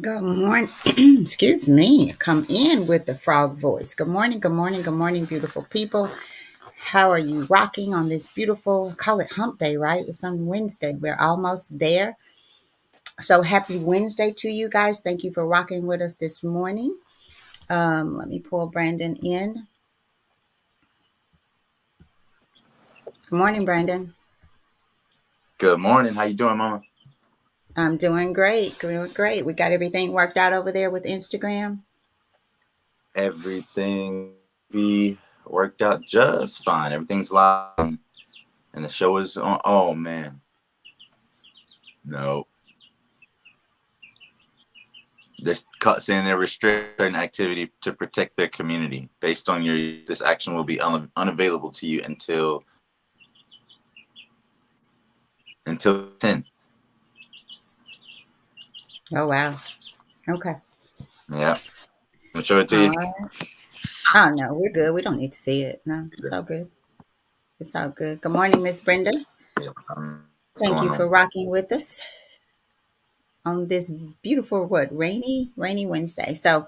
Good morning. Excuse me. Come in with the frog voice. Good morning, good morning, good morning, beautiful people. How are you rocking on this beautiful, call it hump day, right? It's on Wednesday. We're almost there. So happy Wednesday to you guys. Thank you for rocking with us this morning. Let me pull Brandon in. Good morning, Brandon. Good morning. How you doing, Mama? I'm doing great. Doing great. We got everything worked out over there with Instagram. Everything be worked out just fine. Everything's live, and the show is on. Oh man, no, saying they're restricting activity to protect their community based on your. This action will be unavailable to you until 10th. Oh, wow. Okay. Yeah, I'm gonna show it to All you. right. Oh, no, we're good. We don't need to see it. No, it's all good. It's all good. Good morning, Miss Brenda. Yeah, what's Thank going you for on? rocking with us on this beautiful, rainy Wednesday. So,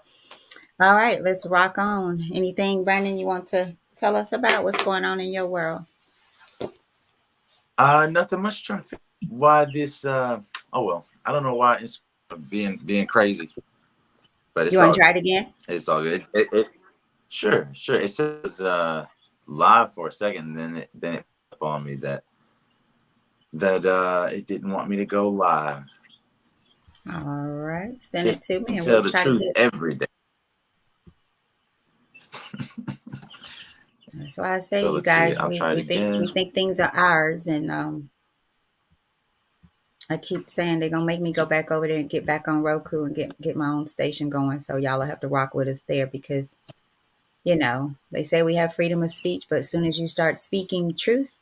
all right, let's rock on. Anything, Brandon, you want to tell us about what's going on in your world? Nothing much. Trying to figure out why this. Oh well, I don't know why it's being crazy, but You it's want to all try it again? it's all good. Sure, sure. It says live for a second, and then it put up on me that it didn't want me to go live. All right, send Just it to me and tell we'll the try to truth get. every day. That's why I say, So you let's see. guys, I'll we, try it we think we again. think things are ours, and I keep saying they're gonna make me go back over there and get back on Roku and get my own station going. So y'all will have to rock with us there because they say we have freedom of speech, but as soon as you start speaking truth,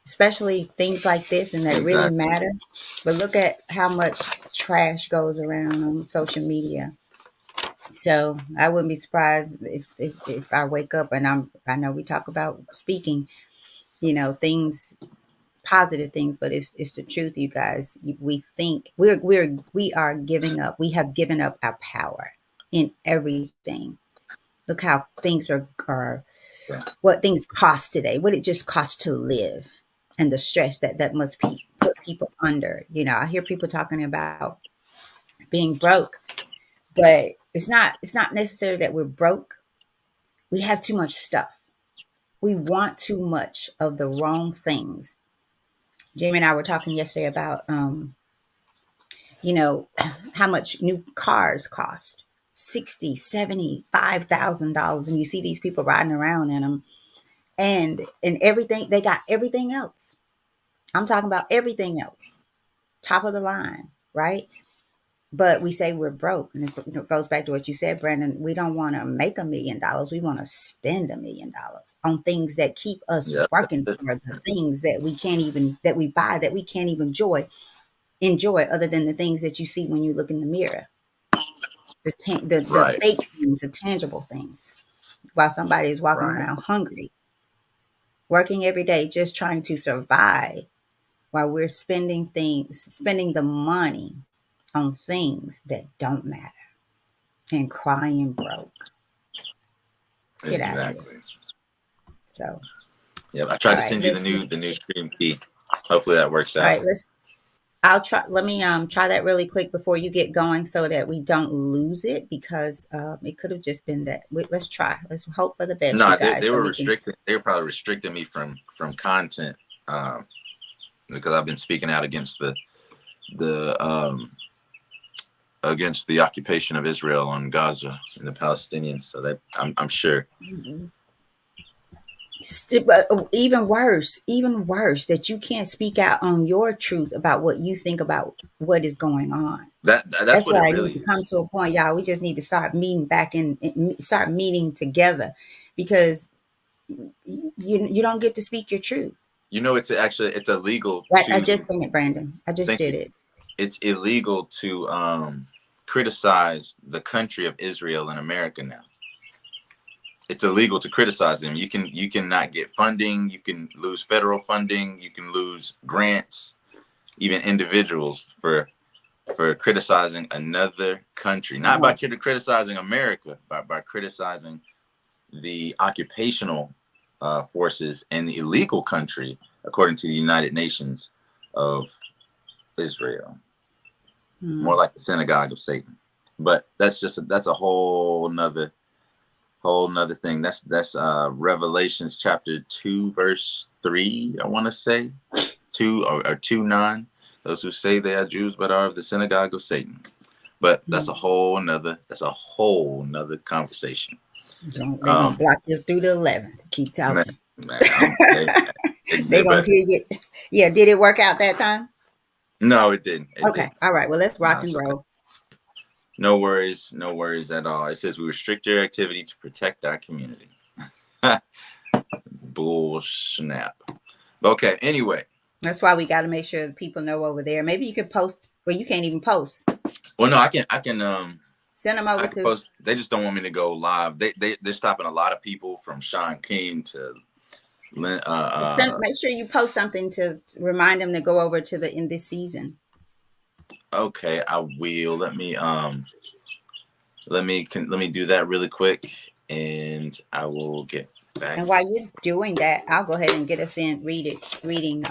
especially things like this and that really Exactly. matter. But look at how much trash goes around on social media. So I wouldn't be surprised if I wake up and I know we talk about speaking, things positive things, but it's the truth, you guys. We think we are giving up. We have given up our power in everything. Look how things are Yeah. what things cost today, what it just costs to live, and the stress that must put people under. I hear people talking about being broke, but it's not necessarily that we're broke. We have too much stuff. We want too much of the wrong things. Jamie and I were talking yesterday about you know how much new cars cost. 60, 70, $5,000, and you see these people riding around in them, and everything, they got everything else. I'm talking about everything else, top of the line, right? But we say we're broke, and it goes back to what you said, Brandon. We don't want to make $1 million. We want to spend $1 million on things that keep us Yeah. working for the things that we can't even that we buy that we can't even enjoy other than the things that you see when you look in the mirror, the Right. fake things, the tangible things. While somebody is walking Right. around hungry, working every day, just trying to survive, while we're spending the money on things that don't matter and crying broke. Get out of here. Exactly. So, Yeah. I all tried to right, send you the new stream key. Hopefully that works all out. right, I'll try. Let me try that really quick before you get going, so that we don't lose it, because it could have just been that. Let's try. Let's hope for the best, you No, they, guys, they so were we can. restricted. They were probably restricting me from content um, because I've been speaking out the against the occupation of Israel on Gaza and the Palestinians. So that I'm sure. But even worse, that you can't speak out on your truth about what you think about what is going on. That's That's what it why it needs really to come is. to a point, y'all. We just need to start meeting back start meeting together, because you don't get to speak your truth. It's illegal I just to seen it, Brandon. I just thank did you. it. It's illegal to criticize the country of Israel in America now. It's illegal to criticize them. You can not get funding. You can lose federal funding. You can lose grants, even individuals for for criticizing another country, not by Yes. criticizing America, but by criticizing the occupational forces in the illegal country, according to the United Nations of Israel, more Hmm. like the synagogue of Satan. But that's a whole nother thing. That's Revelations chapter 2 verse 3. I want to say 2 or 2:9. Those who say they are Jews but are of the synagogue of Satan. But Hmm. that's a whole nother conversation. They're gonna Um, block you through the 11th. Keep man, talking. man, hey, They're gonna but hear you. Yeah, did it work out that time? no, it didn't. It Okay. didn't. All right. Well, let's No, rock it's and okay. roll. No worries, no worries at all. It says we restrict your activity to protect our community. Bull snap. Okay. Anyway, That's why we got to make sure people know over there. Maybe you could post. Well, you can't even post. well, no, Send them over I can to. post. They just don't want me to go live. They're stopping a lot of people from Sean King to Make sure you post something to remind them to go over to the in this season. okay, I will. Let me do that really quick, and I will get back. And while you're doing that, I'll go ahead and get us in reading.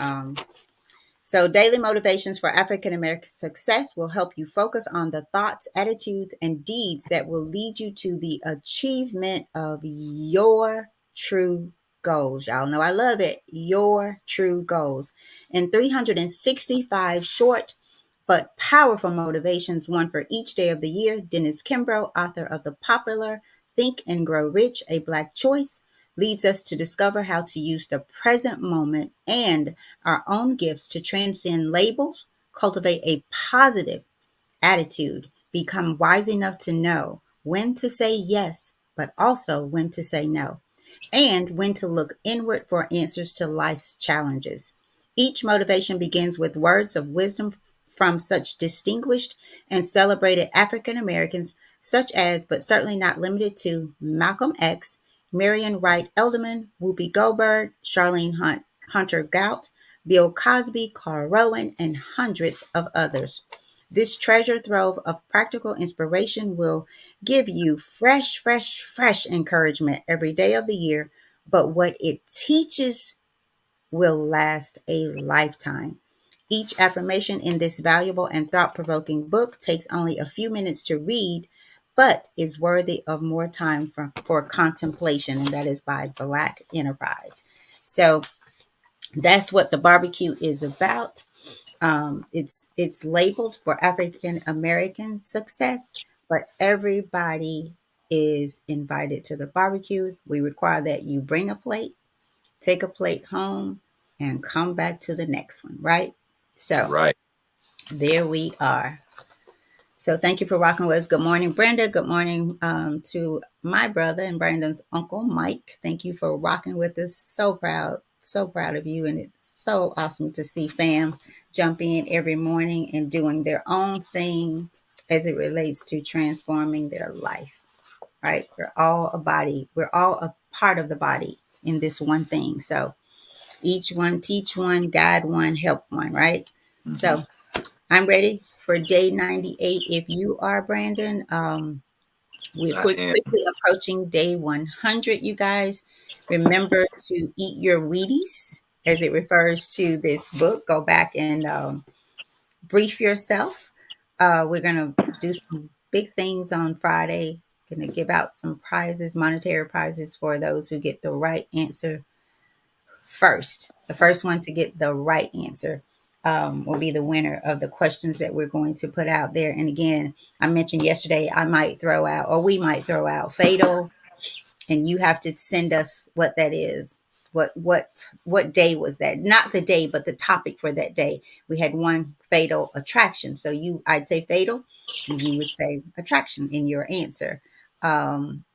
So, daily motivations for African American success will help you focus on the thoughts, attitudes, and deeds that will lead you to the achievement of your true goals. Y'all know I love it. Your true goals. In 365 short but powerful motivations, one for each day of the year, Dennis Kimbro, author of the popular Think and Grow Rich, A Black Choice, leads us to discover how to use the present moment and our own gifts to transcend labels, cultivate a positive attitude, become wise enough to know when to say yes, but also when to say no, and when to look inward for answers to life's challenges. Each motivation begins with words of wisdom from such distinguished and celebrated African Americans, such as, but certainly not limited to, Malcolm X, Marion Wright Elderman, Whoopi Goldberg, Hunter Gout, Bill Cosby, Carl Rowan, and hundreds of others. This treasure trove of practical inspiration will give you fresh encouragement every day of the year, but what it teaches will last a lifetime. Each affirmation in this valuable and thought provoking book takes only a few minutes to read, but is worthy of more time for contemplation, and that is by Black Enterprise. So that's what the barbecue is about. It's labeled for African American success, but everybody is invited to the barbecue. We require that you bring a plate, take a plate home, and come back to the next one, right? So Right. there we are. So thank you for rocking with us. Good morning, Brenda. Good morning to my brother and Brandon's uncle, Mike. Thank you for rocking with us. So proud of you. And it's so awesome to see fam jump in every morning and doing their own thing as it relates to transforming their life, right? We're all a body. We're all a part of the body in this one thing. So each one teach one, guide one, help one, right? Mm-hmm. So I'm ready for day 98. If you are, Brandon, we're I am. quickly approaching day 100, you guys. Remember to eat your Wheaties as it refers to this book. Go back and brief yourself. We're going to do some big things on Friday. Going to give out some prizes, monetary prizes for those who get the right answer first. The first one to get the right answer will be the winner of the questions that we're going to put out there. And again, I mentioned yesterday, I might throw out, or we might throw out fatal, and you have to send us what that is. What day was that? Not the day, but the topic for that day. We had one fatal attraction. So I'd say fatal, and you would say attraction in your answer.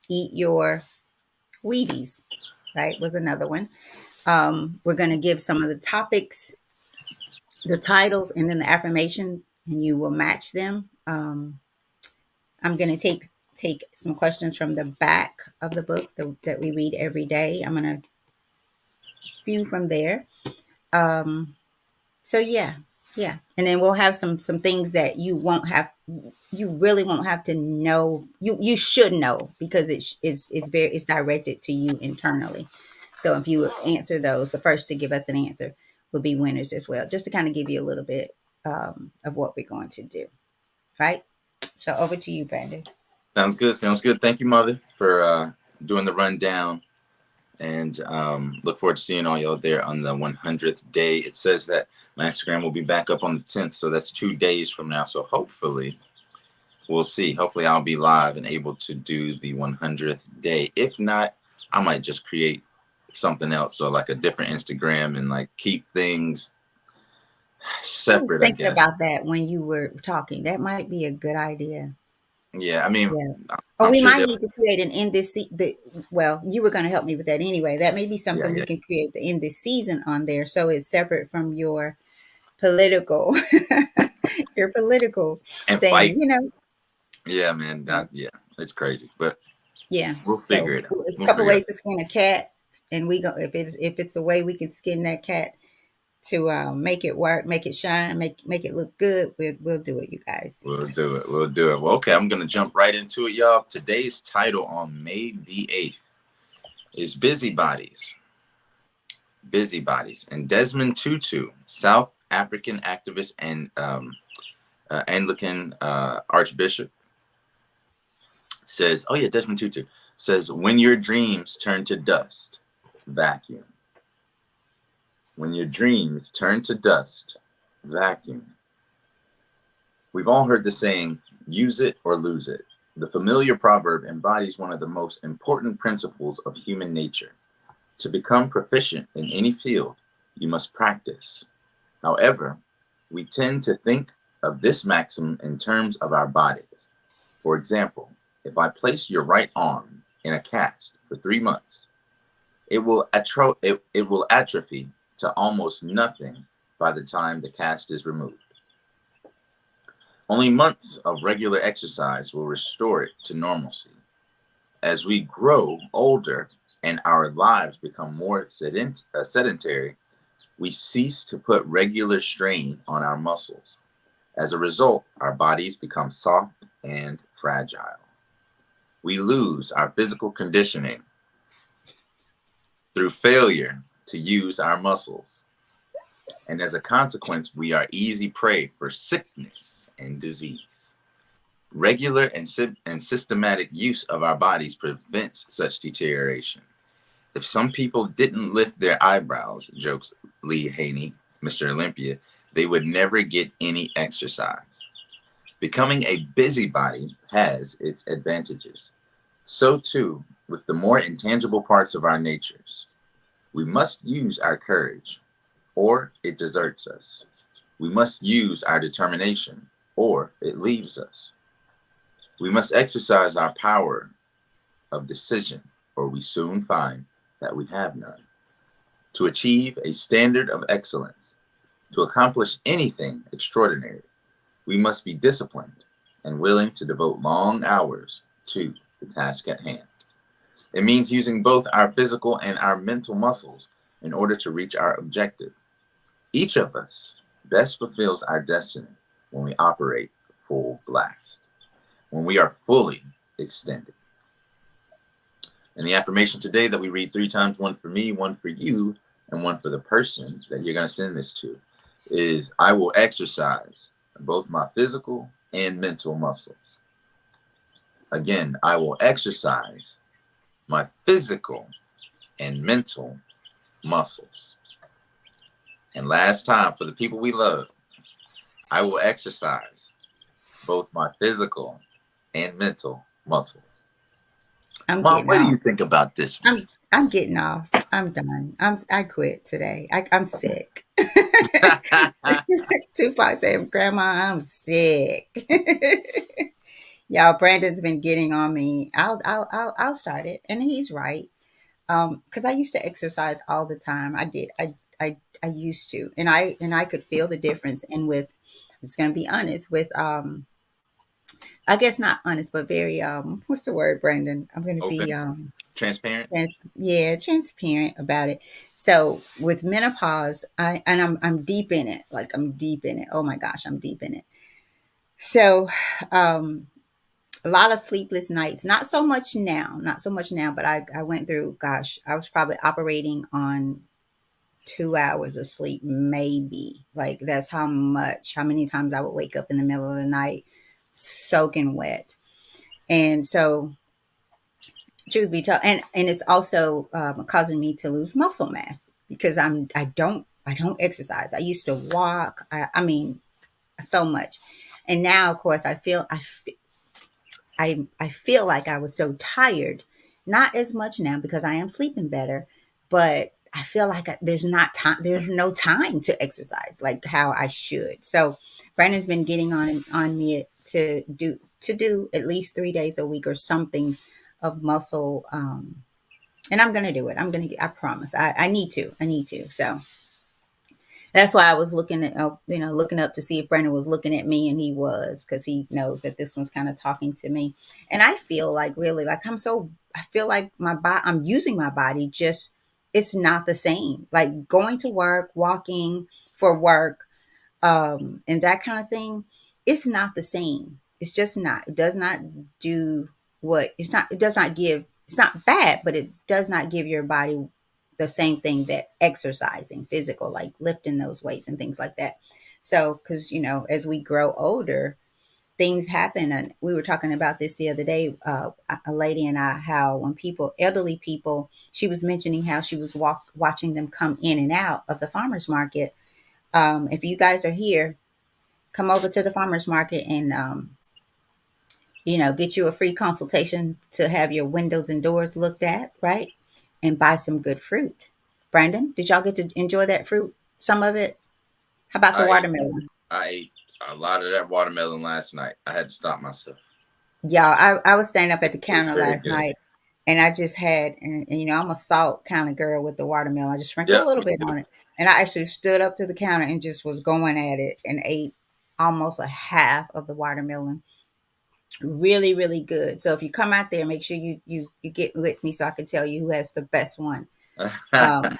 Eat your Wheaties, right? Was another one. We're going to give some of the topics, the titles, and then the affirmation, and you will match them. I'm going to take some questions from the back of the book that we read every day. I'm going to view from there. So yeah. Yeah, and then we'll have some things that you really won't have to know. You should know because it's directed to you internally. So if you answer those, the first to give us an answer will be winners as well, just to kind of give you a little bit of what we're going to do. Right. So over to you, Brandon. Sounds good. Sounds good. Thank you, Mother, for doing the rundown. And look forward to seeing all y'all there on the 100th day. It says that my Instagram will be back up on the 10th, so that's 2 days from now. So hopefully, we'll see. Hopefully, I'll be live and able to do the 100th day. If not, I might just create something else, so like a different Instagram and like keep things I was separate, I thinking guess. about that when you were talking. That might be a good idea. Yeah, I mean, Yeah. Or I'm we sure might they'll. need to create an end this well, you were going to help me with that anyway. That may be Yeah, something we yeah, can create the end this season on there, so it's separate from political, your political and thing. fight. You know. Yeah, man. Yeah. Yeah, it's crazy, but Yeah. we'll So figure it out. it's a We'll couple figure it ways out. to skin a cat, and we go if it's a way we can skin that cat to make it work, make it shine, make it look good. We'll do it, you guys. We'll do it. We'll do it. Well, okay, I'm gonna jump right into it, y'all. Today's title on May the 8th is Busybodies. Busybodies. And Desmond Tutu, South African activist and Anglican Archbishop, says, oh yeah, Desmond Tutu says, when your dreams turn to dust, vacuum. When your dreams turn to dust, vacuum. We've all heard the saying, use it or lose it. The familiar proverb embodies one of the most important principles of human nature. To become proficient in any field, you must practice. However, we tend to think of this maxim in terms of our bodies. For example, if I place your right arm in a cast for 3 months, it will atrophy to almost nothing by the time the cast is removed. Only months of regular exercise will restore it to normalcy. As we grow older and our lives become more sedentary, we cease to put regular strain on our muscles. As a result, our bodies become soft and fragile. We lose our physical conditioning through failure to use our muscles. And as a consequence, we are easy prey for sickness and disease. Regular and systematic use of our bodies prevents such deterioration. If some people didn't lift their eyebrows, jokes Lee Haney, Mr. Olympia, they would never get any exercise. Becoming a busybody has its advantages. So too with the more intangible parts of our natures. We must use our courage, or it deserts us. We must use our determination, or it leaves us. We must exercise our power of decision, or we soon find that we have none. To achieve a standard of excellence, to accomplish anything extraordinary, we must be disciplined and willing to devote long hours to the task at hand. It means using both our physical and our mental muscles in order to reach our objective. Each of us best fulfills our destiny when we operate full blast, when we are fully extended. And the affirmation today that we read 3 times, one for me, one for you, and one for the person that you're going to send this to, is I will exercise both my physical and mental muscles. Again, I will exercise my physical and mental muscles. And last time, for the people we love, I will exercise both my physical and mental muscles. I'm Mom, getting what do you off. think about this one? I'm getting off. I'm done. I quit today. I'm sick. Tupac said, "Grandma, I'm sick." Y'all, Brandon's been getting on me. I'll start it, and he's right. Because I used to exercise all the time. I did. I used to, and I could feel the difference. And with, it's gonna be honest with I guess not honest, but very what's the word, Brandon? I'm gonna be Open. Transparent. Yeah, transparent about it. So with menopause, I'm deep in it. Like I'm deep in it. Oh my gosh, I'm deep in it. So um a lot of sleepless nights. Not so much now, not so much now, but I went through, gosh, I was probably operating on 2 hours of sleep, maybe. Like that's how many times I would wake up in the middle of the night soaking wet. And so truth be told, and it's also causing me to lose muscle mass because I don't exercise. I used to walk. I mean, so much, and now, of course, I feel like I was so tired. Not as much now because I am sleeping better, but I feel like there's not time. There's no time to exercise like how I should. So Brandon's been getting on me to do at least 3 days a week or something of muscle. And I'm gonna do it. I promise. I need to. I need to. So that's why I was looking at, looking up to see if Brandon was looking at me, and he was, because he knows that this one's kind of talking to me. And I feel like really, like I feel like I'm using my body, just it's not the same. Like going to work, walking for work, and that kind of thing, it's not the same. It's just not. It does not do what it's not. It does not give. It's not bad, but it does not give your body the same thing that exercising, physical, like lifting those weights and things like that. So, because as we grow older, things happen, and we were talking about this the other day. A lady and I, how when elderly people, she was mentioning how she was watching them come in and out of the farmers market. If you guys are here, come over to the farmers market and get you a free consultation to have your windows and doors looked at, right? And buy some good fruit. Brandon, did y'all get to enjoy that fruit? Some of it? How about the I ate, watermelon? I ate a lot of that watermelon last night. I had to stop myself. Y'all, I was standing up at the It was counter very last good. night and I just had, and I'm a salt kind of girl with the watermelon. I just sprinkle a Yep, little me bit too. on it. And I actually stood up to the counter and just was going at it and ate almost a half of the watermelon. Really, really good. So if you come out there, make sure you get with me so I can tell you who has the best one. Um,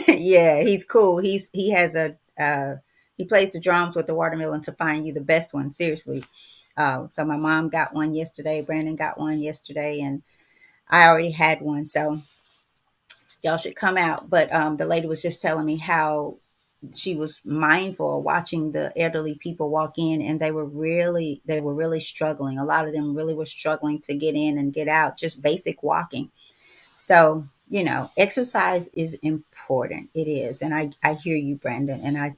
yeah, he's cool. He has he plays the drums with the watermelon to find you the best one. Seriously. So my mom got one yesterday. Brandon got one yesterday, and I already had one. So y'all should come out. But the lady was just telling me how she was mindful of watching the elderly people walk in, and they were really struggling. A lot of them really were struggling to get in and get out, just basic walking. So exercise is important. It is. And I hear you, Brandon, and I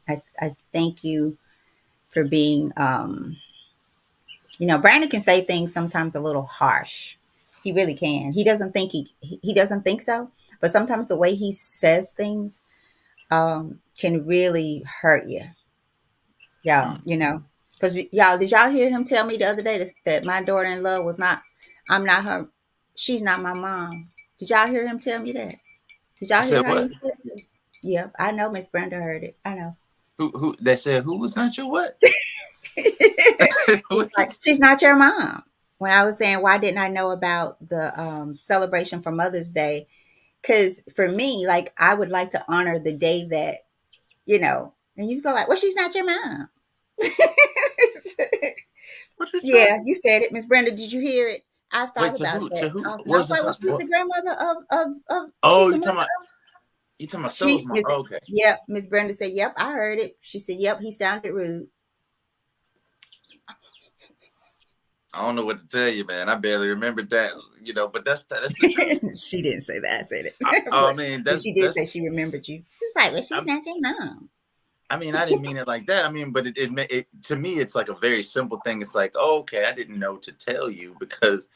thank you for being Brandon can say things sometimes a little harsh. He really can. He doesn't think so, but sometimes the way he says things can really hurt you. Yeah, Mm. because y'all, did y'all hear him tell me the other day that my daughter-in-law was not, I'm not her, she's not my mom. Did y'all hear him tell me that? Did You y'all said hear how what? he said it? Yep, I know Miss Brenda heard it. I know. Who? They said who was not your what? He's like, she's not your mom. When I was saying, why didn't I know about the celebration for Mother's Day? Because for me, like, I would like to honor the day that, and you go like, well, she's not your mom. What you trying? Yeah, you said it, Miss Brenda. Did you hear it? I thought Wait, to about who? that. To who? And What I was was I like, well, talking she's about? the grandmother of Oh, she's the mother. you talking about Soul's She's mom? Miss. Oh, okay. Yep, Miss Brenda said, "Yep, I heard it." She said, "Yep, he sounded rude." I don't know what to tell you, man. I barely remembered that, but that's the truth. She didn't say that. I said it, I but mean, she did say she remembered you. She was like, "Well, she's I, not your mom." I mean, I didn't mean it like that. I mean, but it to me, it's like a very simple thing. It's like, oh, okay, I didn't know to tell you because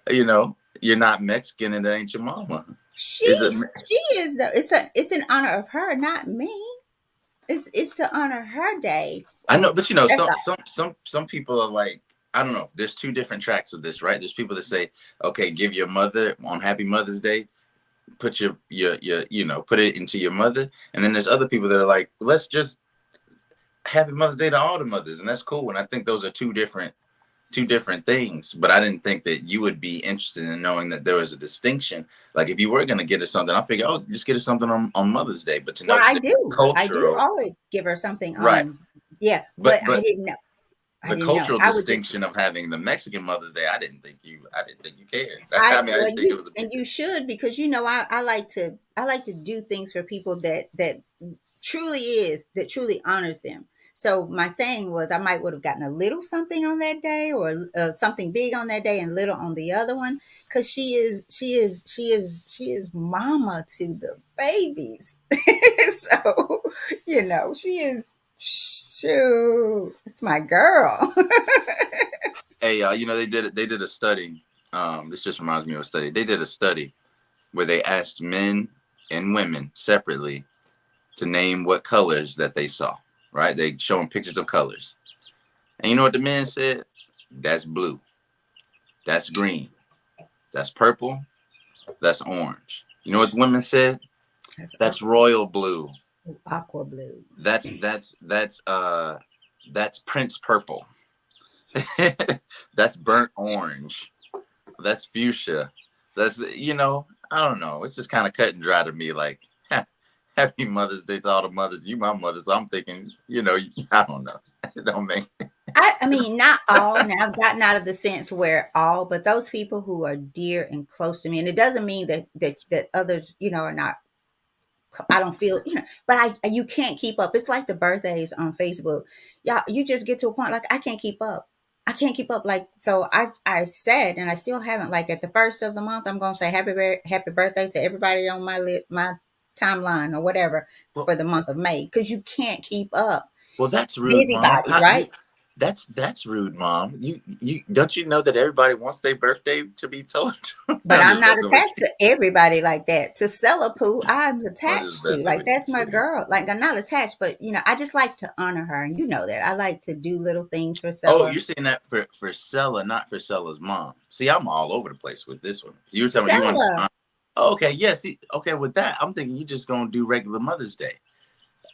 you're not Mexican and that ain't your mama. Is it? She is though. It's in honor of her, not me. It's to honor her day. I know, but That's some people are like, I don't know. There's two different tracks of this, right? There's people that say, okay, give your mother on Happy Mother's Day, put put it into your mother, and then there's other people that are like, let's just Happy Mother's Day to all the mothers, and that's cool. And I think those are two different two different things, but I didn't think that you would be interested in knowing that there was a distinction. Like if you were going to get her something, I figured, oh, just get her something on Mother's Day. But to Well, know that there's a I do cultural, always give her something right? on, yeah, But but I didn't know. I the didn't know. cultural I would just distinction of having the Mexican Mother's Day, I didn't think you cared. I I mean, I well didn't think it you was a big and deal. you should because you know I like to do things for people that truly honors them. So my saying was I might would have gotten a little something on that day or something big on that day and little on the other one because she is mama to the babies. So you know she is. Shoot, it's my girl. Hey, you know they did a study. This just reminds me of a study. They did a study where they asked men and women separately to name what colors that they saw. Right? They show them pictures of colors, and you know what the men said? That's blue. That's green. That's purple. That's orange. You know what the women said? That's That's royal blue. aqua blue. That's Prince purple. That's burnt orange. That's fuchsia. That's I don't know. It's just kind of cut and dry to me. Like happy Mother's Day to all the mothers. You my mother, so I'm thinking, I don't know. It don't make. I mean, not all. Now I've gotten out of the sense where all, but those people who are dear and close to me, and it doesn't mean that others, are not. I don't feel, but you can't keep up. It's like the birthdays on Facebook. Yeah, you just get to a point like I can't keep up. I can't keep up. Like so, I said, and I still haven't. Like at the first of the month, I'm gonna say happy birthday to everybody on my timeline or whatever Well, for the month of May because you can't keep up. well, that's rude, mom. Busybodies, right? That's rude, mom. You don't you know that everybody wants their birthday to be told? But I'm I'm just not messing with attached you. to everybody like that. To Pooh, I'm I'm just attached to. messing Like with you, that's my sweetie. girl. Like I'm not attached, but I just like to honor her, and you know that. I like to do little things for Oh, Sella. you're saying that for Sella, not for Sella's mom. See, I'm all over the place with this one. You were telling me you want to. Sella. Oh, okay, yeah. See, okay, with that, I'm thinking you just gonna do regular Mother's Day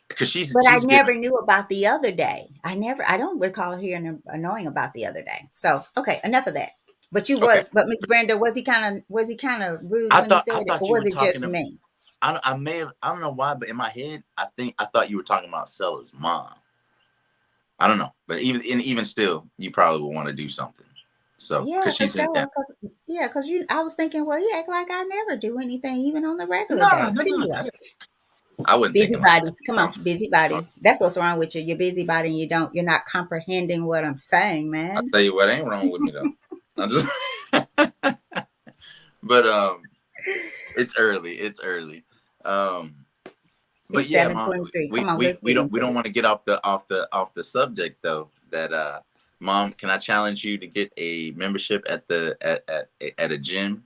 because But I she's never giving. knew about the other day. I don't recall hearing annoying about the other day. So okay, enough of that. Okay, But Miss Brenda, was he kind of rude when he said I it, or thought you was were it just talking. me? I may have. I don't know why, but in my head, I thought you were talking about Sella's mom. I don't know, but even still, you probably would want to do something. So, Yeah, because she's in town. because I was thinking, well, you act like I never do anything, even on the regular No, day. no, But no. anyway, I wasn't thinking like that. busybodies, come on, busybodies. That's what's wrong with you. You're busybody, and you're not comprehending what I'm saying, I'll man. tell you what ain't wrong with me though. I just, but it's early. It's early. Um, but It's yeah, seven mom, twenty-three. Come on, let's get we into don't it. want to get off the subject though. That mom, can I challenge you to get a membership at a gym?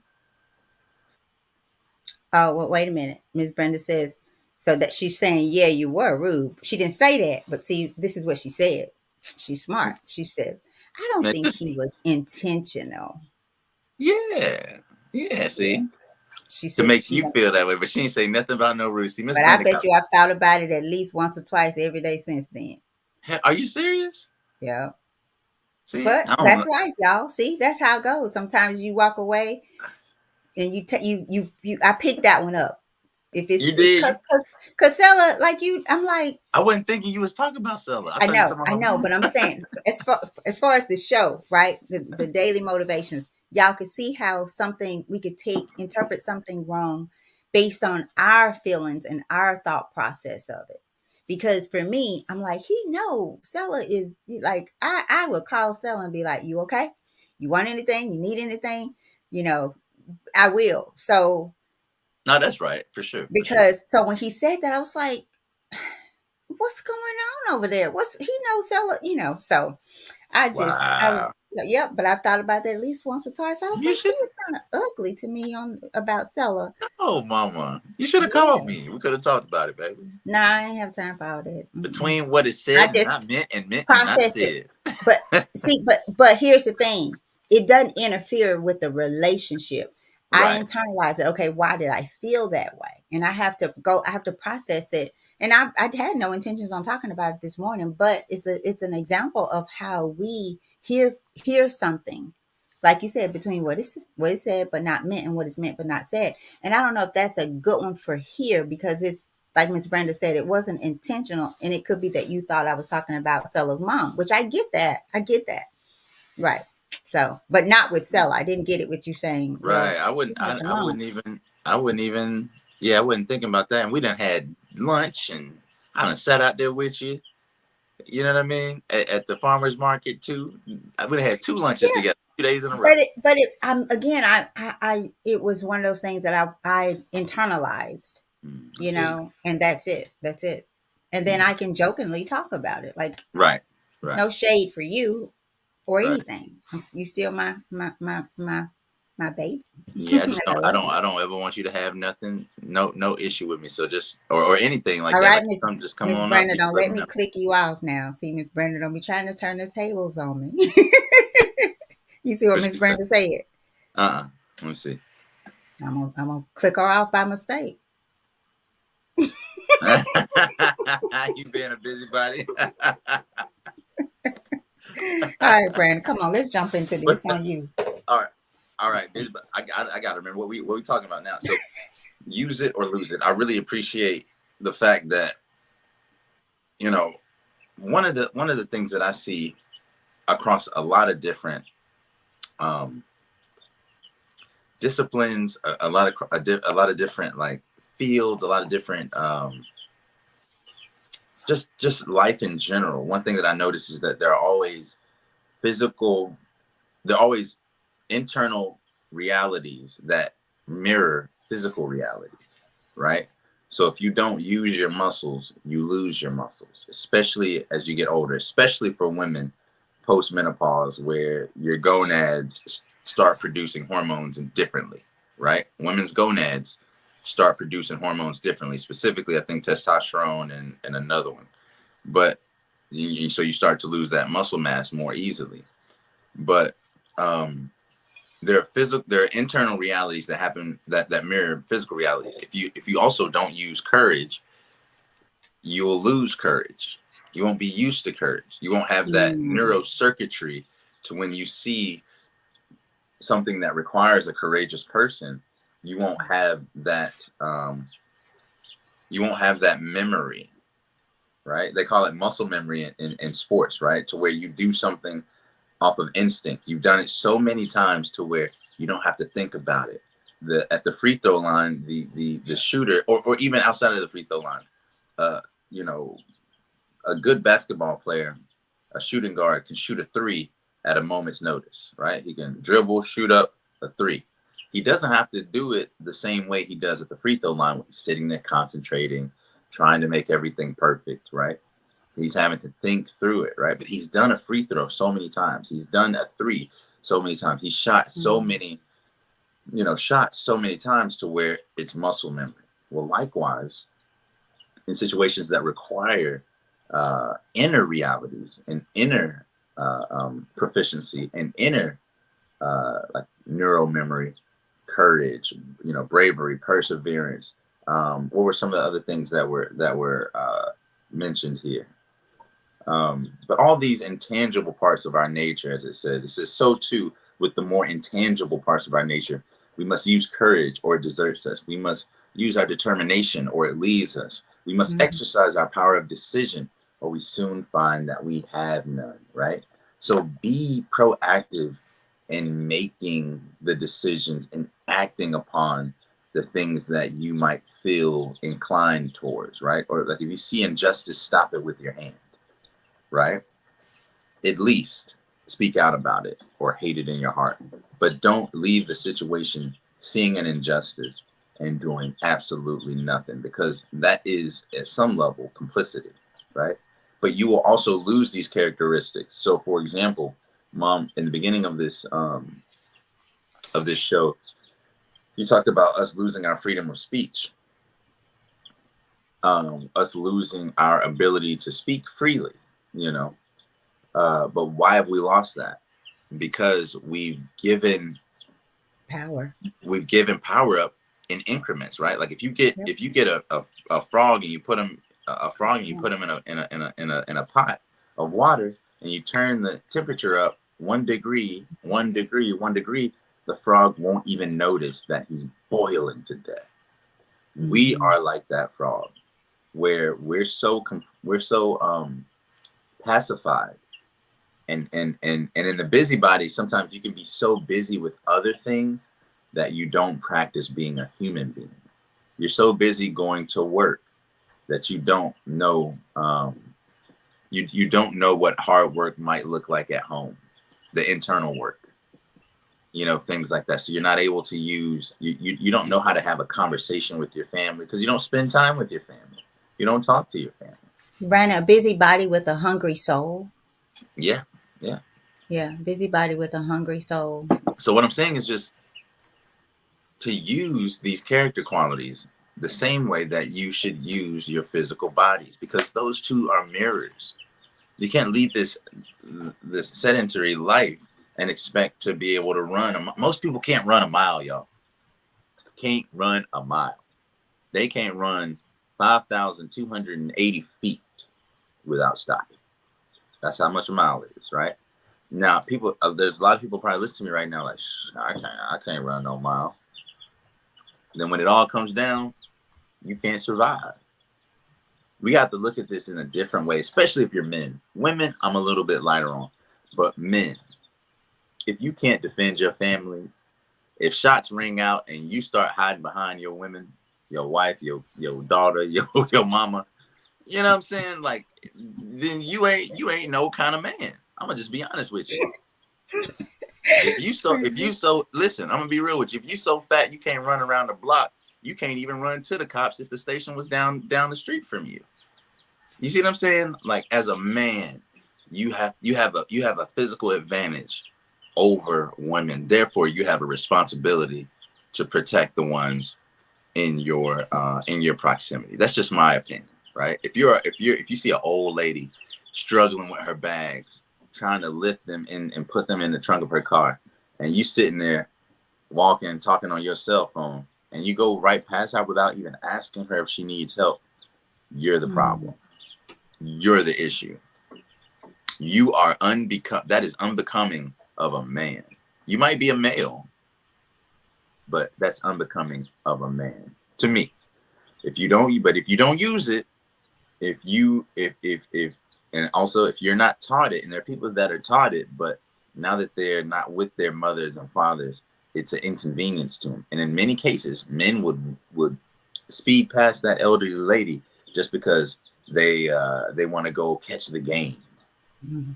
Oh, well, wait a minute. Miss Brenda says so that she's saying, yeah, you were rude. She didn't say that, but see, this is what she said. She's smart. She said, I don't Man, think he was intentional. yeah, yeah. Yeah. See, She to said make she you don't. feel that way, but she ain't say nothing about no Ruthie. Miss But I Brandon bet got. you I've thought about it at least once or twice every day since then. Are you serious? Yeah. See, But I don't that's know. life, y'all. See, that's how it goes. Sometimes you walk away and I picked that one up. If You it's did. You, because Casella, like you, I'm like, I wasn't thinking you was talking about Stella. I thought you were talking I about her know, mom. but I'm saying as far as the show, right? The daily motivations, y'all could see how something we could interpret something wrong based on our feelings and our thought process of it. Because for me, I'm like, Sella is like, I would call Sella and be like, you okay? You want anything? You need anything? You know, I will. So No, that's right, for sure, for sure. because so when he said that, I was like, what's going on over there? What's he knows Sella, so I Wow. was, yep, but I've thought about that at least once or twice. I was You like, he should was kind of ugly to me on about Sella. know, Mama. You should have called Yeah. me. We could have talked about it, baby. Nah, I ain't have time for all that. Mm-mm. Between what is I said and just not meant and not processed it. said. But see, but here's the thing. It doesn't interfere with the relationship. I Right. internalize it. Okay, why did I feel that way? And I have to process it. And I had no intentions on talking about it this morning, but it's an example of how we hear something, like you said, between what is said but not meant and what is meant but not said. And I don't know if that's a good one for here, because it's like Miss Brenda said, it wasn't intentional, and it could be that you thought I was talking about Sella's mom, which I get that. I get that. Right. So, but not with Sella. I didn't get it with you saying, Right. well, she's not your I mom. wouldn't even. I wouldn't even. Yeah, I wasn't thinking about that. And we done had lunch, and I done sat out there with you. You know what I mean? At the farmers market too. I would have had 2 lunches Yeah. together, 2 days in a row. But it, again, it was one of those things that I internalized, I feel you. and that's it. That's it. And then Mm. I can jokingly talk about it. Like, Right. it's Right. no shade for you or Right. anything. You still my baby. Yeah, I And just I don't. love you. I don't ever want you to have nothing. No issue with me. So just or anything like All that. right, Like just come Miss on up. Brenda, You don't let let me me know. click you off now. See, Miss Brenda, don't be trying to turn the tables on me. You see what What Miss she say? Brenda said? Let me see. I'm gonna click her off by mistake. You being a busybody. All right, Brandon, come on, let's jump into But this on you. all right, all right. I got to remember what we talking about now. So use it or lose it. I really appreciate the fact that you know one of the things that I see across a lot of different um, disciplines, a lot of different like fields, a lot of different just life in general. One thing that I notice is that there are always physical, there are always internal realities that mirror physical reality, right? So if you don't use your muscles, you lose your muscles, especially as you get older, especially for women post menopause, where your gonads start producing hormones differently, right? Women's gonads start producing hormones differently. Specifically, I think testosterone and another one. But so you start to lose that muscle mass more easily. But there are internal realities that happen that mirror physical realities. If you also don't use courage, you will lose courage. You won't be used to courage. You won't have that Mm, neurocircuitry to when you see something that requires a courageous person, you won't have that you won't have that memory, right? They call it muscle memory in sports, right? To where you do something off of instinct. You've done it so many times to where you don't have to think about it. At the free throw line, the shooter, or even outside of the free throw line, uh, you know, a good basketball player, a shooting guard can shoot a three at a moment's notice, right? He can dribble, shoot up a three. He doesn't have to do it the same way he does at the free throw line when he's sitting there concentrating, trying to make everything perfect, right? He's having to think through it, right? But he's done a free throw so many times. He's done a three so many times. He's shot so mm, many, shots so many times to where it's muscle memory. Well, likewise, in situations that require inner realities and inner proficiency and inner like neural memory, courage, bravery, perseverance. What were some of the other things that were mentioned here? But all these intangible parts of our nature, as it says, so too with the more intangible parts of our nature. We must use courage or it deserts us. We must use our determination or it leaves us. We must mm, exercise our power of decision or we soon find that we have none, right? So be proactive in making the decisions and acting upon the things that you might feel inclined towards, right? Or like if you see injustice, stop it with your hand, right? At least speak out about it or hate it in your heart. But don't leave the situation seeing an injustice and doing absolutely nothing, because that is at some level complicity, right? But you will also lose these characteristics. So, for example, Mom, in the beginning of this show, you talked about us losing our freedom of speech, us losing our ability to speak freely, you know. But why have we lost that? Because power. we've given power up in increments, right? Like Yep. if you get a frog and you put him a frog and you Mm, put him in a pot of water and you turn the temperature up 1 degree, the frog won't even notice that he's boiling to death. We Mhm. are like that frog, where we're so pacified, and in the busybody, sometimes you can be so busy with other things that you don't practice being a human being. You're so busy going to work that you don't know you don't know what hard work might look like at home, the internal work, things like that. So you're not able to you don't know how to have a conversation with your family because you don't spend time with your family. You don't talk to your family. Ran a busybody with a hungry soul. Yeah, yeah. Yeah, busybody with a hungry soul. So what I'm saying is just to use these character qualities the same way that you should use your physical bodies, because those two are mirrors. You can't lead this sedentary life and expect to be able to run. Most people can't run a mile, y'all. Can't run a mile. They can't run 5,280 feet without stopping. That's how much a mile is, right? Now, people, there's a lot of people probably listening to me right now, like, I can't run no mile. And then when it all comes down, you can't survive. We have to look at this in a different way, especially if you're men. Women, I'm a little bit lighter on, but men, if you can't defend your families, if shots ring out and you start hiding behind your women, your wife, your daughter, your mama, you know what I'm saying? Like, then you ain't no kind of man. I'm gonna just be honest with you. If you so listen, I'm gonna be real with you. If you so fat you can't run around the block, you can't even run to the cops if the station was down the street from you. You see what I'm saying? Like, as a man, you have a physical advantage over women. Therefore, you have a responsibility to protect the ones in your proximity. That's just my opinion, right? If you see an old lady struggling with her bags, trying to lift them in and put them in the trunk of her car, and you sitting there walking, talking on your cell phone, and you go right past her without even asking her if she needs help, you're the Mm. problem. You're the issue. That is unbecoming of a man. You might be a male, but that's unbecoming of a man to me. If you don't use it, if you if and also if you're not taught it, and there are people that are taught it, but now that they're not with their mothers and fathers, it's an inconvenience to them. And in many cases, men would speed past that elderly lady just because they want to go catch the game. Mhm.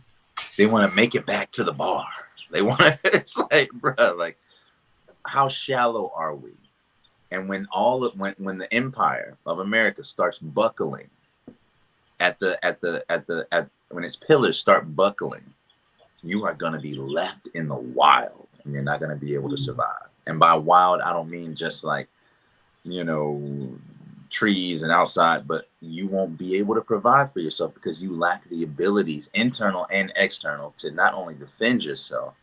They want to make it back to the bar. They want to. It's like, bro, like, how shallow are we? And when the empire of America starts buckling at when its pillars start buckling, you are going to be left in the wild, and you're not going to be able to survive. And by wild, I don't mean just like, you know, trees and outside, but you won't be able to provide for yourself because you lack the abilities, internal and external, to not only defend yourself,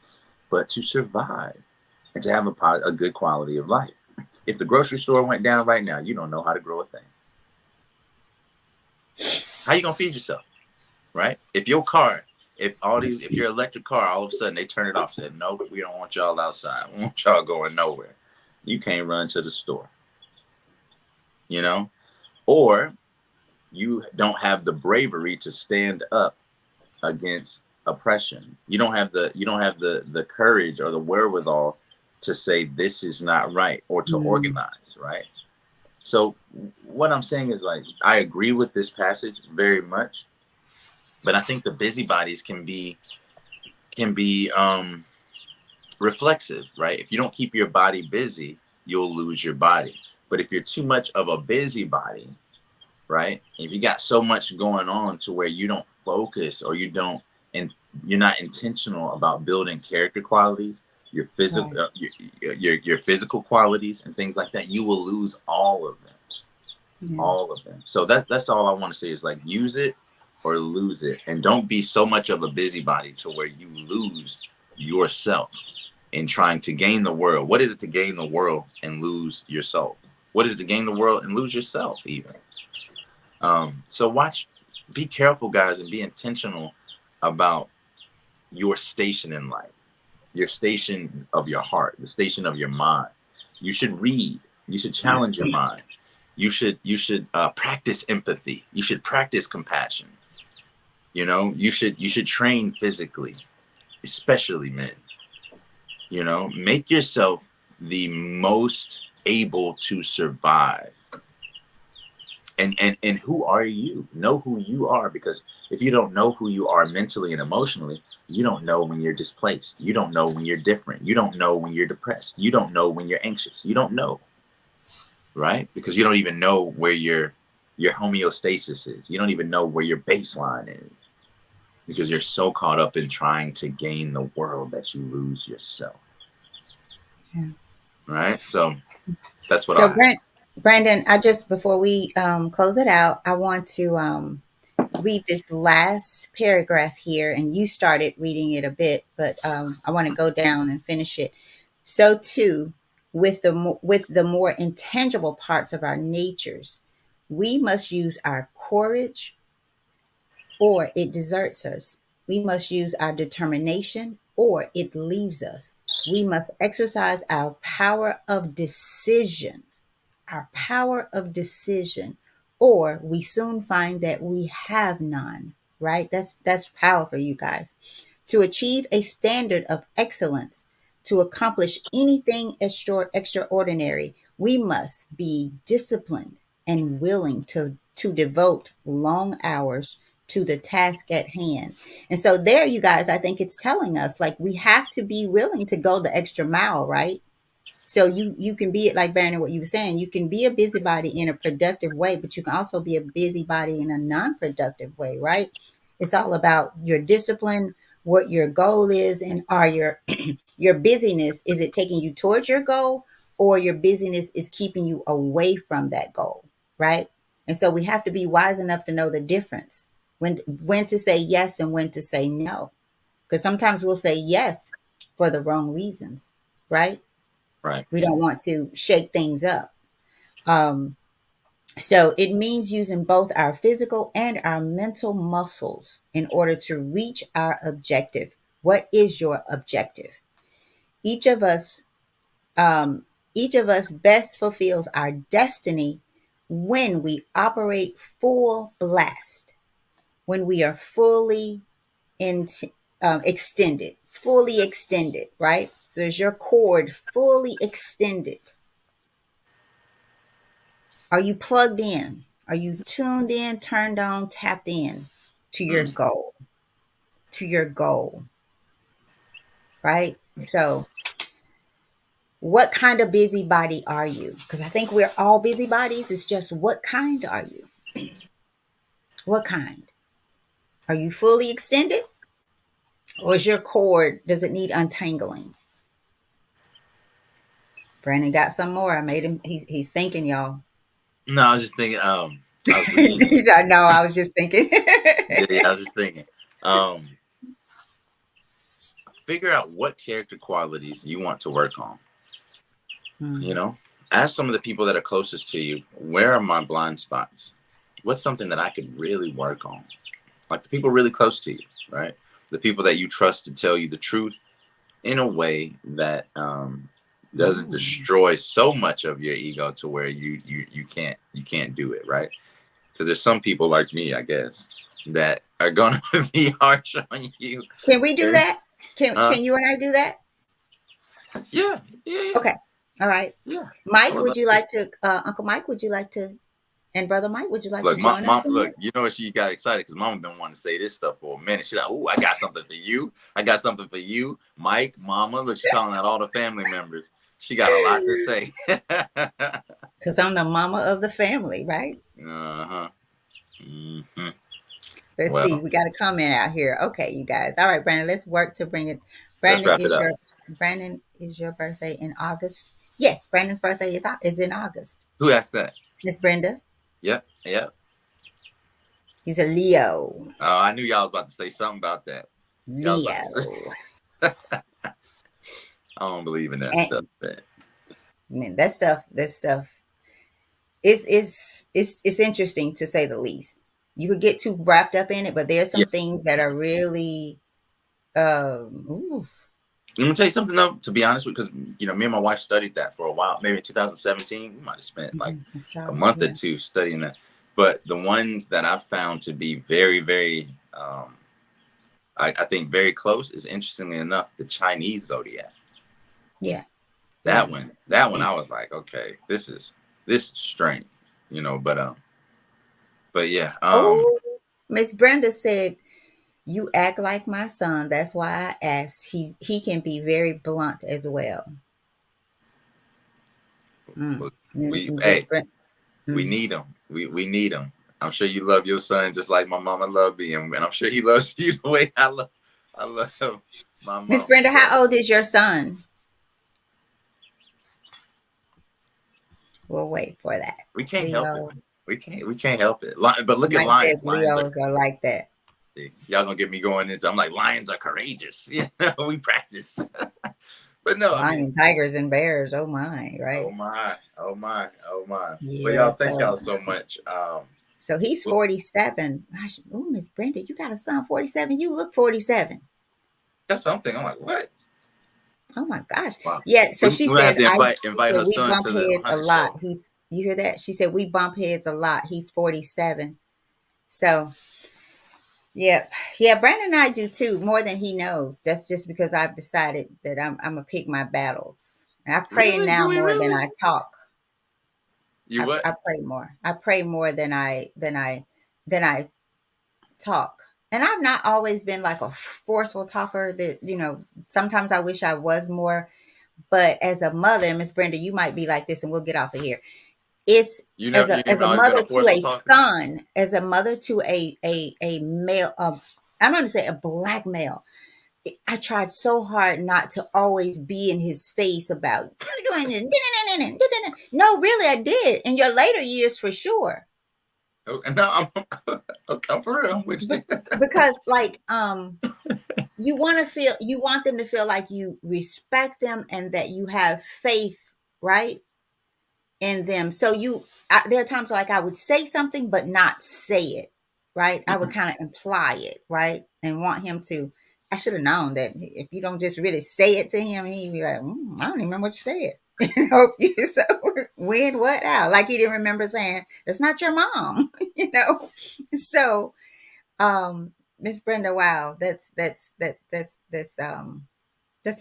but to survive and to have a good quality of life. If the grocery store went down right now, you don't know how to grow a thing. How you gonna feed yourself, right? If your electric car, all of a sudden they turn it off, said, no, we don't want y'all outside. We want y'all going nowhere. You can't run to the store, you know? Or you don't have the bravery to stand up against oppression. You don't have the courage or the wherewithal to say this is not right, or to Mm. organize, right? So what I'm saying is, like, I agree with this passage very much, but I think the busybodies can be reflexive, right? If you don't keep your body busy, you'll lose your body. But if you're too much of a busybody, right? If you got so much going on to where you don't focus, or and you're not intentional about building character qualities, your physical Right. your physical qualities and things like that, you will lose all of them. Yeah. All of them. So that's all I want to say is, like, use it or lose it, and don't be so much of a busybody to where you lose yourself in trying to gain the world. What is it to gain the world and lose your soul? What is it to gain the world and lose yourself even? So be careful, guys, and be intentional about your station in life, your station of your heart, the station of your mind. You should read. You should challenge your mind. You should practice empathy. You should practice compassion. You should train physically, especially men. Make yourself the most able to survive. And who are you? Know who you are, because if you don't know who you are mentally and emotionally, you don't know when you're displaced. You don't know when you're different. You don't know when you're depressed. You don't know when you're anxious. You don't know, right? Because you don't even know where your homeostasis is. You don't even know where your baseline is, because you're so caught up in trying to gain the world that you lose yourself. Yeah. Right? So that's what So, I have. Brandon, I just before we close it out, I want to read this last paragraph here, and you started reading it a bit, but I want to go down and finish it. So too, with the more intangible parts of our natures, we must use our courage, or it deserts us. We must use our determination, or it leaves us. We must exercise our power of decision, or we soon find that we have none. Right? That's powerful, you guys. To achieve a standard of excellence, to accomplish anything extraordinary, we must be disciplined and willing to devote long hours to the task at hand. And so there, you guys, I think it's telling us like we have to be willing to go the extra mile, right? So you can be like Brandon, what you were saying, you can be a busybody in a productive way, but you can also be a busybody in a non-productive way, right? It's all about your discipline, what your goal is, and are your busyness, is it taking you towards your goal, or your busyness is keeping you away from that goal, right? And so we have to be wise enough to know the difference, when to say yes and when to say no. Because sometimes we'll say yes for the wrong reasons, right? Right. We don't want to shake things up. Um, so it means using both our physical and our mental muscles in order to reach our objective. What is your objective? Each of us, each of us best fulfills our destiny when we operate full blast, when we are in, fully extended, right? So there's your cord fully extended. Are you plugged in? Are you tuned in, turned on, tapped in to your Mm. goal? To your goal, right? So, what kind of busybody are you? Because I think we're all busybodies. It's just what kind are you? What kind? Are you fully extended? Or is your cord, does it need untangling? Brandon got some more. I made him, he's thinking, y'all. No, I was just thinking. I was reading. I know, I was just thinking. Yeah, I was just thinking. Um, Figure out what character qualities you want to work on. You Hmm. know, ask some of the people that are closest to you, where are my blind spots? What's something that I could really work on? Like the people really close to you, right? The people that you trust to tell you the truth in a way that doesn't Ooh. destroy so much of your ego to where you can't do it, right? Because there's some people like me, I guess, that are gonna be harsh on you. Can we do And, that? Can you and I do that? yeah, yeah, yeah, Okay. All right. yeah. I Mike, would would love you to. like to, Uncle Mike, would you like to, and Brother Mike, would you like to Look, mom, join us mom, in look. that? You know what? She got excited because mama been wanting to say this stuff for a minute. She's like, "Oh, I got something for you. I got something for you, Mike, Mama." Look, she calling out all the family members. She got a lot to say. Because I'm the mama of the family, right? Uh-huh. Hmm. Let's see. Well, We got a comment out here. Okay, you guys. All right, Brandon, let's work to bring it. let's Brandon wrap it is up. your Brandon is your birthday in August. Yes, Brandon's birthday is in August. Who asked that? Miss Brenda, Yep, yep. he's a Leo. Oh, I knew y'all was about to say something about that. Y'all was about to say. Leo. I don't believe in that stuff, And man. man, that stuff it's interesting to say the least. You could get too wrapped up in it, but there's Yeah, some things that are really Oof. I'm gonna tell you something though, to be honest with, because me and my wife studied that for a while. Maybe in 2017, we might have spent like That's a right. month or Yeah. two studying that. But the ones that I've found to be very, very, I think very close is, interestingly enough, the Chinese zodiac. Yeah. Yeah. That one, I was like, okay, this is strange, but yeah, Oh, Miss Brenda said, "You act like my son. That's why I asked. He can be very blunt as well." but Miss we, Miss hey, Brenda. we need them. We need them. I'm sure you love your son just like my mama loved me, and I'm sure he loves you the way I love my Miss mama. Brenda, So how old is your son? We'll wait for that. we can't help it. Leo. We can't help it. But look at Mike says lions. Lions are Leos are like that. crazy. Y'all gonna get me going into. I'm like, lions are courageous. We practice. But no, I mean, Lion, tigers, and bears. Oh my, oh right? my, oh my, oh my. But Yeah. y'all, thank So y'all so much. so he's Well, 47. Gosh, oh, Miss Brenda, you got a son 47. You look 47. that's something. I'm like, what? Oh my gosh. Wow. Yeah. So she We have says, to I invite she invite said her we son bump to the heads a 100 lot. show. You hear that? She said we bump heads a lot. He's 47. So yeah. Yeah, Brandon and I do too, more than he knows. That's just because I've decided that I'm gonna pick my battles. And I pray Really? Do now we more than really? I talk. You what? I pray more. I pray more than I talk. And I've not always been like a forceful talker that, sometimes I wish I was more. But as a mother, Miss Brenda, you might be like this, and we'll get off of here. It's You as ain't a always been mother a to forceful a talker. son, as a mother to a male, I'm going to say a black male. I tried so hard not to always be in his face about you doing this. No, really, I did in your later years for sure. Oh, no, I'm for real. I'm with you. Be- because like you want them to feel like you respect them and that you have faith, right, in them. So there are times like I would say something but not say it, right? I would kind of imply it, right, and want him to. I should have known that if you don't just really say it to him, he'd be like, I don't even remember what you said. So when, what, how? Like he didn't remember saying, "That's not your mom," you know. So, Miss Brenda, wow, that's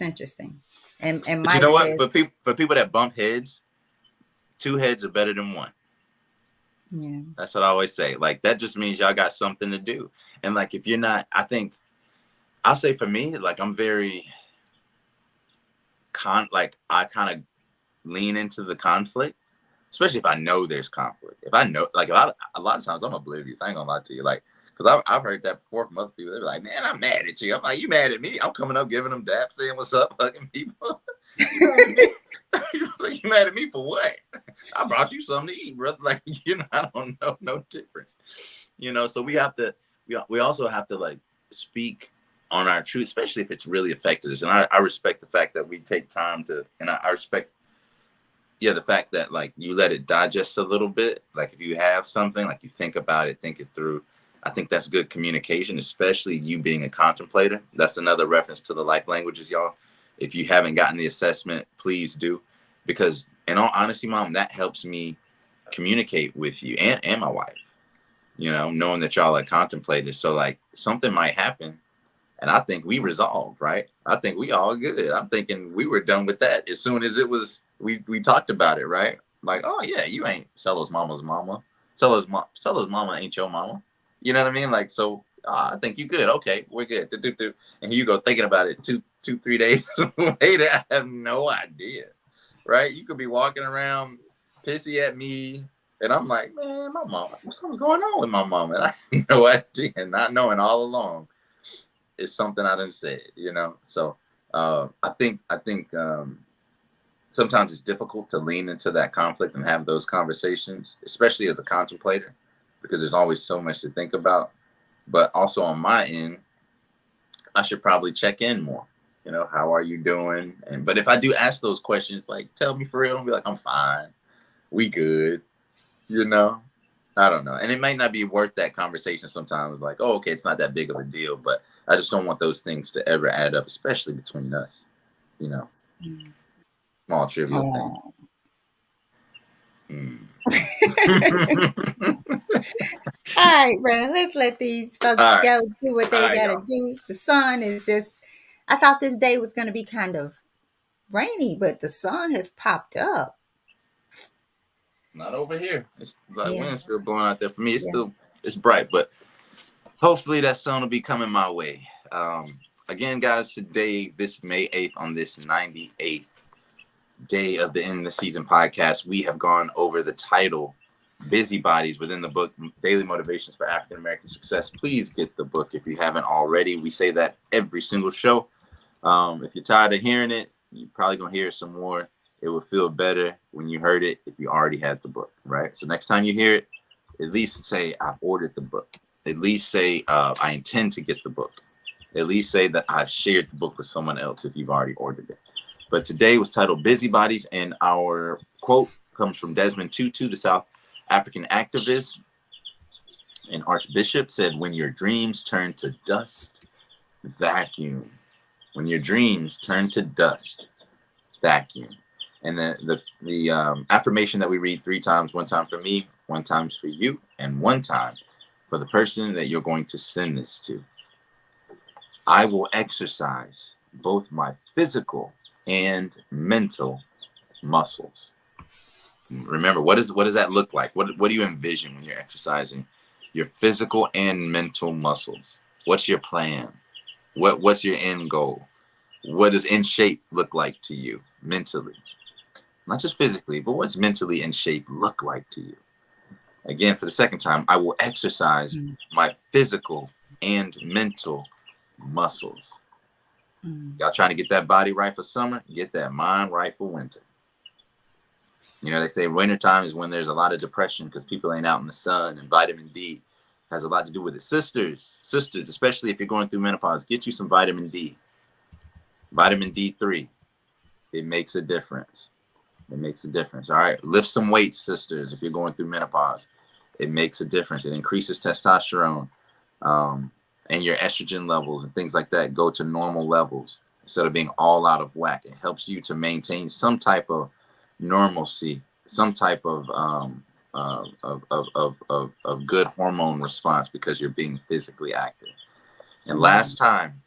interesting. And But you Mike know what? says, For people that bump heads, two heads are better than one. yeah, That's what I always say. Like that just means y'all got something to do. And like if you're not, I think I'll say for me, like I'm very like I kind of lean into the conflict, especially if I know there's conflict. If I know, like, a lot of times I'm oblivious. I ain't gonna lie to you, like, because I've heard that before from other people. They're like, "Man, I'm mad at you." I'm like, "You mad at me?" I'm coming up, giving them daps, saying what's up, hugging people. You mad at me? You mad at me for what? I brought you something to eat, brother. Like, I don't know no difference. So we have to. We also have to like speak on our truth, especially if it's really affected us. And I respect the fact that we take time to, and I respect, yeah, the fact that like you let it digest a little bit. Like if you have something, like you think about it, think it through. I think that's good communication, especially you being a contemplator. That's another reference to the life languages, y'all. If you haven't gotten the assessment, please do. Because in all honesty, Mom, that helps me communicate with you and my wife, knowing that y'all are contemlators. So like something might happen and I think we resolved, right? I think we all good. I'm thinking we were done with that as soon as it was. We talked about it, right? Like, oh yeah, you ain't Celo's mama's mama. Celo's mama ain't your mama. You know what I mean? Like, so I think you good. Okay, we're good. And here you go thinking about it 3 days later. I have no idea, right? You could be walking around pissy at me, and I'm like, man, my mom, something's going on with my mom, and I have no idea, not knowing all along. It's something I done said. So I think sometimes it's difficult to lean into that conflict and have those conversations, especially as a contemplator, because there's always so much to think about. But also on my end, I should probably check in more. How are you doing? But if I do ask those questions, like tell me for real, I'll be like, I'm fine, we good, you know. I don't know. And it might not be worth that conversation sometimes. Like, oh, okay, it's not that big of a deal. But I just don't want those things to ever add up, especially between us. You know, Mm. small trivial things. Oh. Mm. All right, Brandon, let's let these folks All right. go do what All they right, got to y'all. do. The sun is just, I thought this day was going to be kind of rainy, but the sun has popped up. Not over here. It's like Yeah, wind's still blowing out there. For me, it's yeah. still it's bright, but hopefully that sun will be coming my way. Again, guys, today, this May 8th, on this 98th day of the End of the Season podcast, we have gone over the title Busybodies within the book Daily Motivations for African American Success. Please get the book if you haven't already. We say that every single show. If you're tired of hearing it, you're probably going to hear it some more. It will feel better when you heard it if you already had the book, right? So next time you hear it, at least say, I've ordered the book. At least say, I intend to get the book. At least say that I've shared the book with someone else if you've already ordered it. But today was titled Busybodies, and our quote comes from Desmond Tutu, the South African activist and archbishop, said, when your dreams turn to dust, vacuum. When your dreams turn to dust, vacuum. And the affirmation that we read 3 times, one time for me, one time for you, and one time for the person that you're going to send this to. I will exercise both my physical and mental muscles. Remember, what does that look like? What do you envision when you're exercising your physical and mental muscles? What's your plan? What's your end goal? What does in shape look like to you mentally? Not just physically, but what's mentally in shape look like to you? Again, for the second time, I will exercise Mm, my physical and mental muscles. mm, Y'all trying to get that body right for summer? Get that mind right for winter. You know, they say wintertime is when there's a lot of depression because people ain't out in the sun, and vitamin D has a lot to do with it. Sisters, especially if you're going through menopause, get you some vitamin D. Vitamin D3. It makes a difference. It makes a difference. All right. Lift some weights, sisters, if you're going through menopause. It makes a difference. It increases testosterone, um, and your estrogen levels and things like that go to normal levels instead of being all out of whack. It helps you to maintain some type of normalcy, some type of good hormone response because you're being physically active. And mm. last time,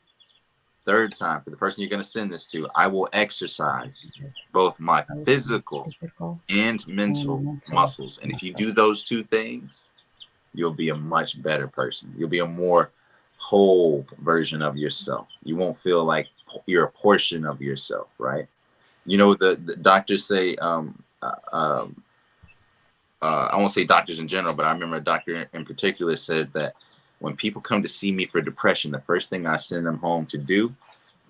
third time, for the person you're going to send this to, I will exercise both my Both physical physical and and mental mental muscles. And if you muscle. do those 2 things, you'll be a much better person. You'll be a more whole version of yourself. You won't feel like you're a portion of yourself, right? You know, the doctors say, I won't say doctors in general, but I remember a doctor in particular said that when people come to see me for depression, the first thing I send them home to do,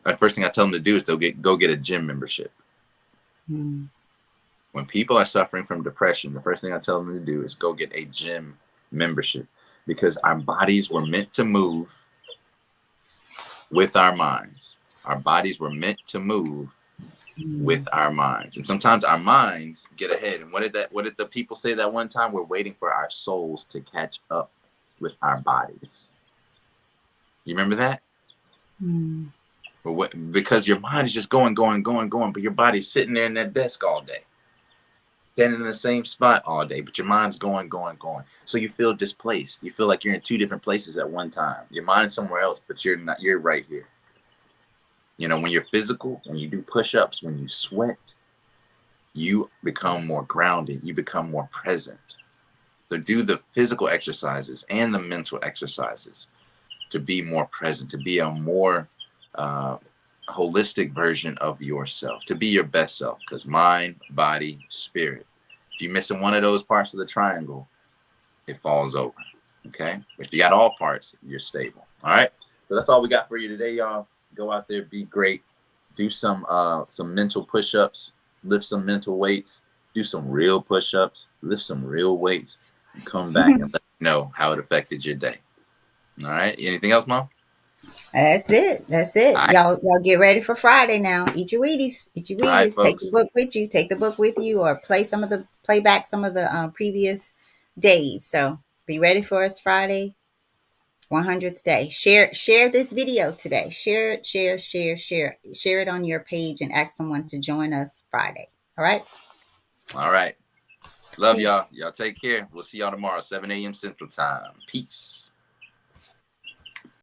the first thing I tell them to do is go get a gym membership. Mm, When people are suffering from depression, the first thing I tell them to do is go get a gym membership because our bodies were meant to move with our minds. Our bodies were meant to move with mm, our minds. And sometimes our minds get ahead. And what did the people say that one time? We're waiting for our souls to catch up with our bodies. You remember that? mm. Because your mind is just going, but your body's sitting there in that desk all day, standing in the same spot all day, but your mind's going. So you feel displaced. You feel like you're in 2 different places at one time. Your mind's somewhere else, but you're not. You're right here. You know, when you're physical, when you do push-ups, when you sweat, you become more grounded. You become more present. So do the physical exercises and the mental exercises to be more present, to be a more uh, holistic version of yourself, to be your best self. Because mind, body, spirit. If you're missing one of those parts of the triangle, it falls over. Okay. If you got all parts, you're stable. All right. So that's all we got for you today, y'all. Go out there, be great. Do some mental push-ups, lift some mental weights, do some real push-ups, lift some real weights, and come back and let me know how it affected your day. All right. Anything else, Mom? That's it. That's it. All right. Y'all get ready for Friday now. Eat your Wheaties. Eat your All right, Wheaties. Take the folks. book with you. Take the book with you, or play back some of the previous days. So be ready for us Friday, 100th day. Share this video today. Share it, share it on your page and ask someone to join us Friday. All right. All right. Love y'all. Peace. Y'all take care. We'll see y'all tomorrow, 7 a.m. Central Time. Peace.